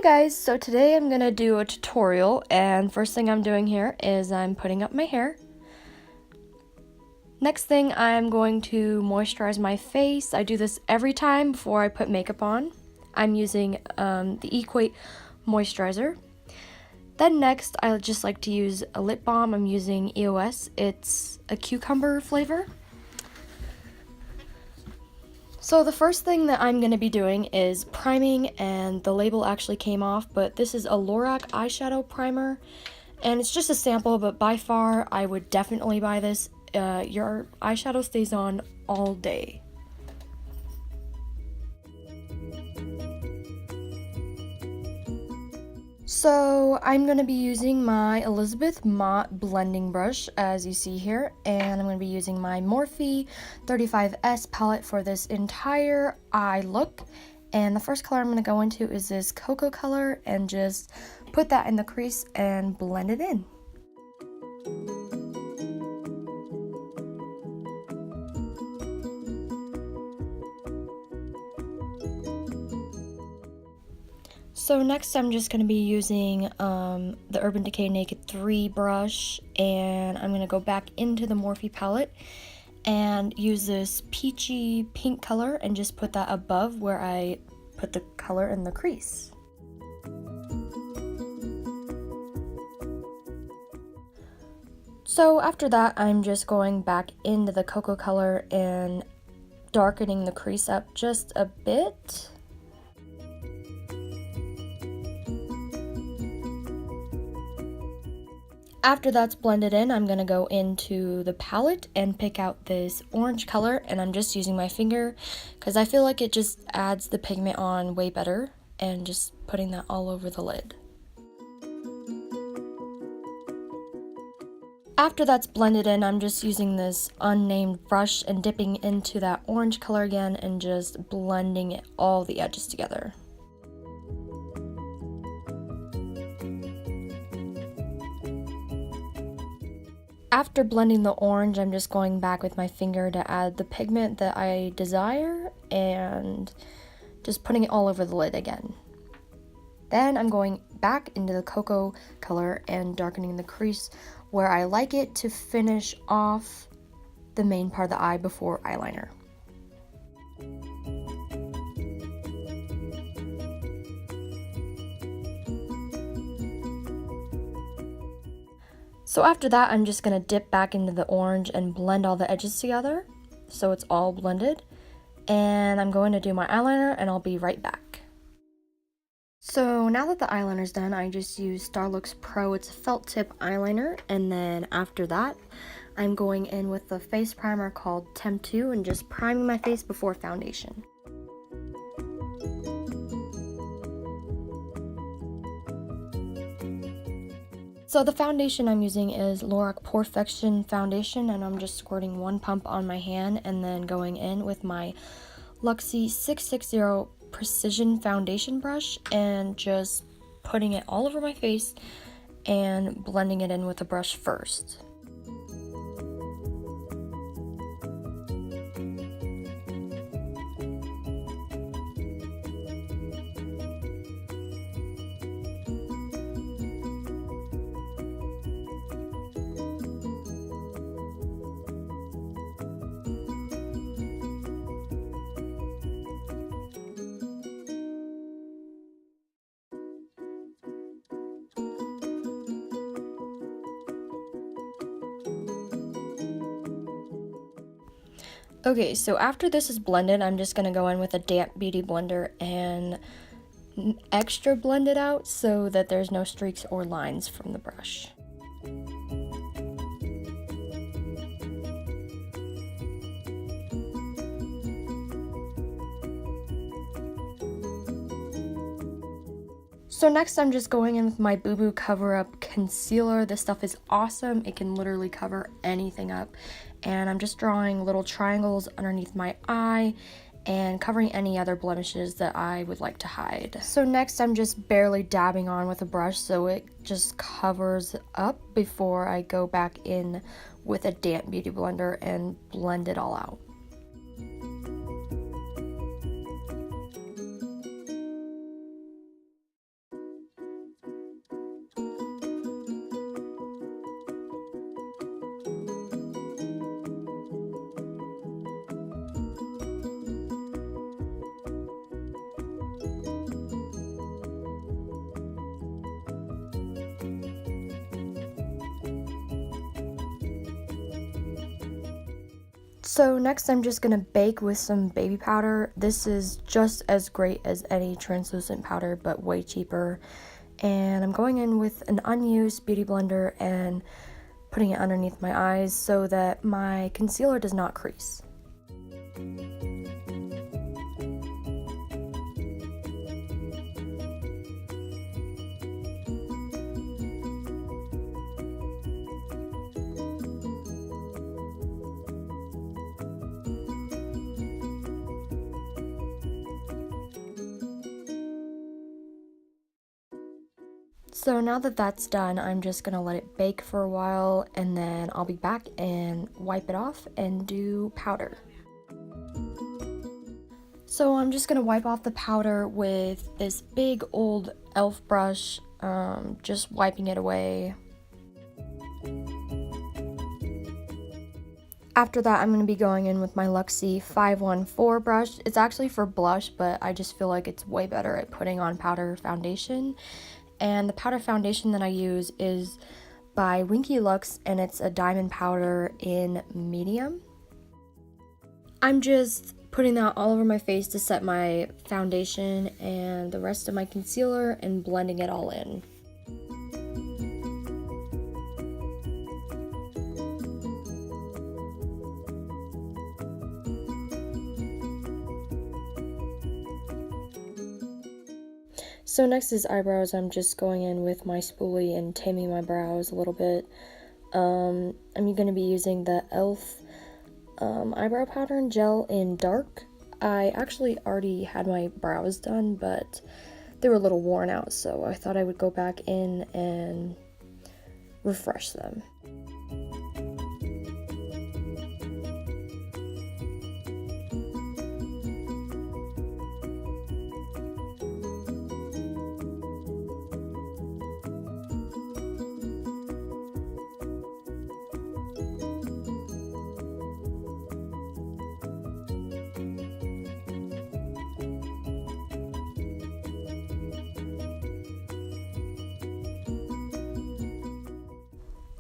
guys, so today I'm gonna do a tutorial, and first thing I'm doing here is I'm putting up my hair. Next thing, I'm going to moisturize my face. I do this every time before I put makeup on. I'm using the Equate moisturizer. Then next, I just like to use a lip balm. I'm using EOS. It's a cucumber flavor. So the first thing that I'm going to be doing is priming, and the label actually came off, but this is a Lorac eyeshadow primer, and it's just a sample, but by far I would definitely buy this. Your eyeshadow stays on all day. So I'm going to be using my Elizabeth Mott blending brush, as you see here, and I'm going to be using my Morphe 35S palette for this entire eye look. And the first color I'm going to go into is this cocoa color, and just put that in the crease and blend it in. So next I'm just going to be using the Urban Decay Naked 3 brush, and I'm going to go back into the Morphe palette and use this peachy pink color and just put that above where I put the color in the crease. So after that, I'm just going back into the cocoa color and darkening the crease up just a bit. After that's blended in, I'm going to go into the palette and pick out this orange color, and I'm just using my finger because I feel like it just adds the pigment on way better, and just putting that all over the lid. After that's blended in, I'm just using this unnamed brush and dipping into that orange color again and just blending all the edges together. After blending the orange, I'm just going back with my finger to add the pigment that I desire and just putting it all over the lid again. Then I'm going back into the cocoa color and darkening the crease where I like it to finish off the main part of the eye before eyeliner. So after that, I'm just going to dip back into the orange and blend all the edges together so it's all blended. And I'm going to do my eyeliner, and I'll be right back. So now that the eyeliner's done, I just use Starlooks Pro. It's a felt tip eyeliner, and then after that, I'm going in with the face primer called Temp 2 and just priming my face before foundation. So the foundation I'm using is Lorac Perfection foundation, and I'm just squirting one pump on my hand and then going in with my Luxie 660 Precision foundation brush and just putting it all over my face and blending it in with a brush first. Okay, so after this is blended, I'm just going to go in with a damp beauty blender and extra blend it out so that there's no streaks or lines from the brush. So next I'm just going in with my Boo Boo Cover Up Concealer. This stuff is awesome. It can literally cover anything up. And I'm just drawing little triangles underneath my eye and covering any other blemishes that I would like to hide. So next I'm just barely dabbing on with a brush so it just covers up before I go back in with a damp beauty blender and blend it all out. So next I'm just gonna bake with some baby powder. This is just as great as any translucent powder, but way cheaper. And I'm going in with an unused beauty blender and putting it underneath my eyes so that my concealer does not crease. So now that that's done, I'm just gonna let it bake for a while, and then I'll be back and wipe it off and do powder. So I'm just gonna wipe off the powder with this big old e.l.f. brush, just wiping it away. After that, I'm going to be going in with my Luxie 514 brush. It's actually for blush, but I just feel like it's way better at putting on powder foundation. And the powder foundation that I use is by Winky Lux, and it's a diamond powder in medium. I'm just putting that all over my face to set my foundation and the rest of my concealer and blending it all in. So next is eyebrows. I'm just going in with my spoolie and taming my brows a little bit. I'm going to be using the e.l.f. Eyebrow powder and gel in dark. I actually already had my brows done, but they were a little worn out, so I thought I would go back in and refresh them.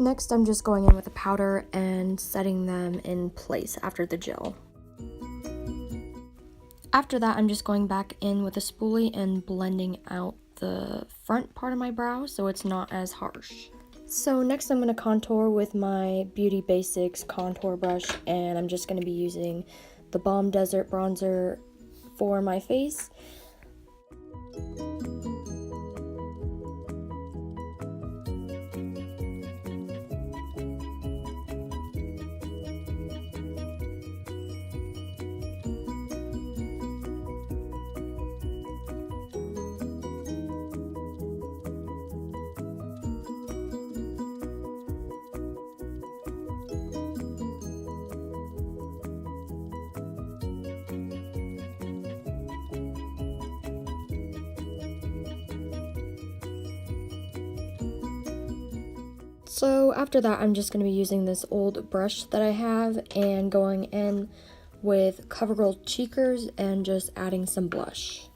Next, I'm just going in with a powder and setting them in place after the gel. After that, I'm just going back in with a spoolie and blending out the front part of my brow so it's not as harsh. So next I'm going to contour with my Beauty Basics contour brush, and I'm just going to be using the Balm Desert bronzer for my face. So after that, I'm just going to be using this old brush that I have and going in with CoverGirl Cheekers and just adding some blush.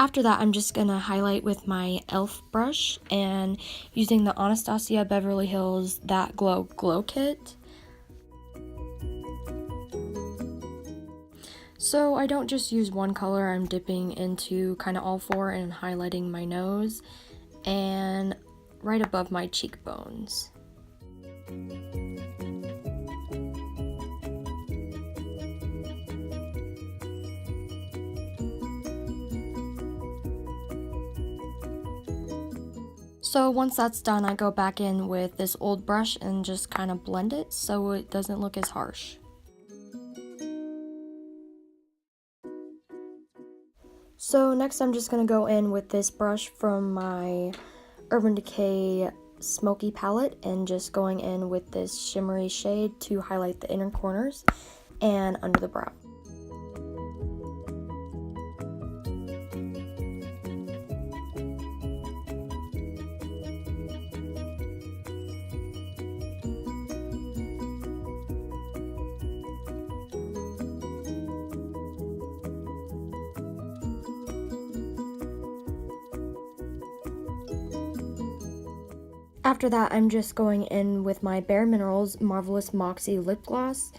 After that, I'm just gonna highlight with my e.l.f. brush and using the Anastasia Beverly Hills That Glow Kit. So I don't just use one color, I'm dipping into kind of all four and highlighting my nose and right above my cheekbones. So once that's done, I go back in with this old brush and just kind of blend it so it doesn't look as harsh. So next I'm just going to go in with this brush from my Urban Decay Smoky palette and just going in with this shimmery shade to highlight the inner corners and under the brow. After that, I'm just going in with my Bare Minerals Marvelous Moxie lip gloss,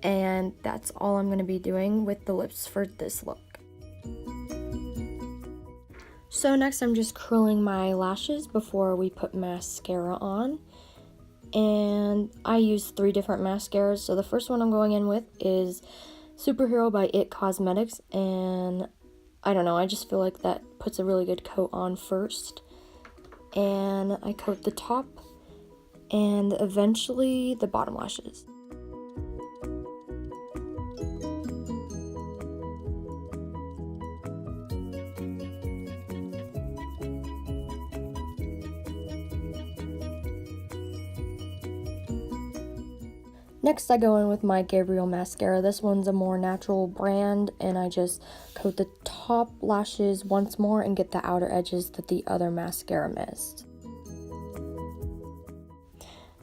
and that's all I'm going to be doing with the lips for this look. So next I'm just curling my lashes before we put mascara on, and I use 3 different mascaras. So the first one I'm going in with is Superhero by IT Cosmetics, and I don't know, I just feel like that puts a really good coat on first. And I coat the top and eventually the bottom lashes. Next I go in with my Gabriel mascara. This one's a more natural brand, and I just coat the top lashes once more and get the outer edges that the other mascara missed.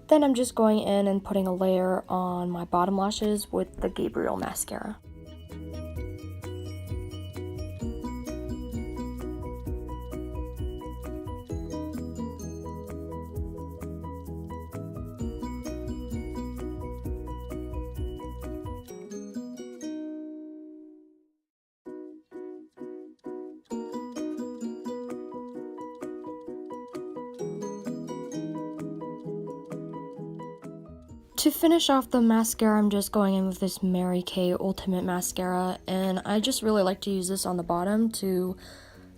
Then I'm just going in and putting a layer on my bottom lashes with the Gabriel mascara. To finish off the mascara, I'm just going in with this Mary Kay Ultimate Mascara, and I just really like to use this on the bottom to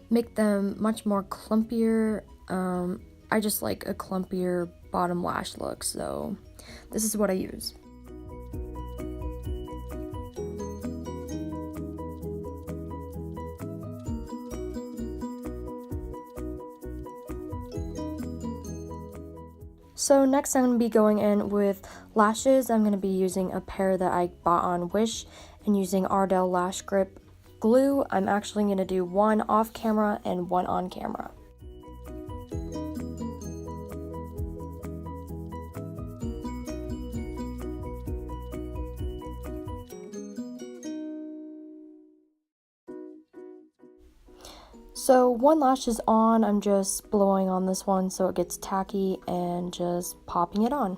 make them much more clumpier. I just like a clumpier bottom lash look, so this is what I use. So next I'm going to be going in with lashes. I'm going to be using a pair that I bought on Wish and using Ardell Lash Grip glue. I'm actually going to do one off camera and one on camera. So one lash is on, I'm just blowing on this one so it gets tacky and just popping it on.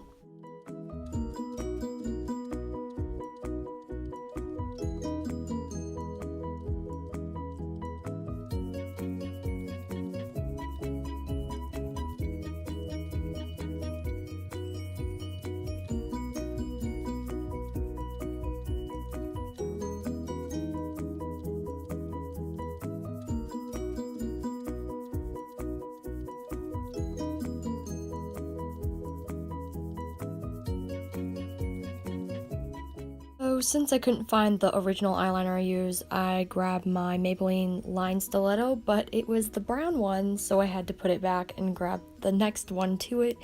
So since I couldn't find the original eyeliner I used, I grabbed my Maybelline Line Stiletto, but it was the brown one, so I had to put it back and grab the next one to it,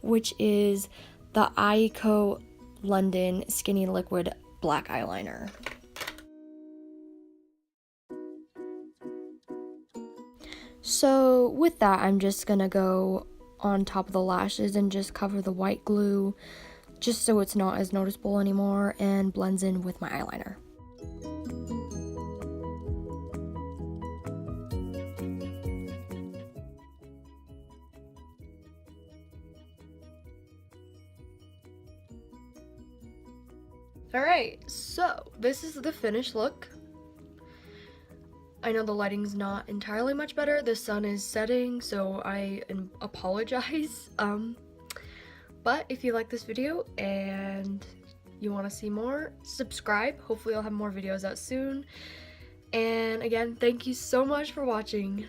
which is the Eyeshadow London Skinny Liquid Black Eyeliner. So with that, I'm just gonna go on top of the lashes and just cover the white glue just so it's not as noticeable anymore and blends in with my eyeliner. Alright, so this is the finished look. I know the lighting's not entirely much better. The sun is setting, so I apologize. But if you like this video and you want to see more, subscribe. Hopefully I'll have more videos out soon. And again, thank you so much for watching.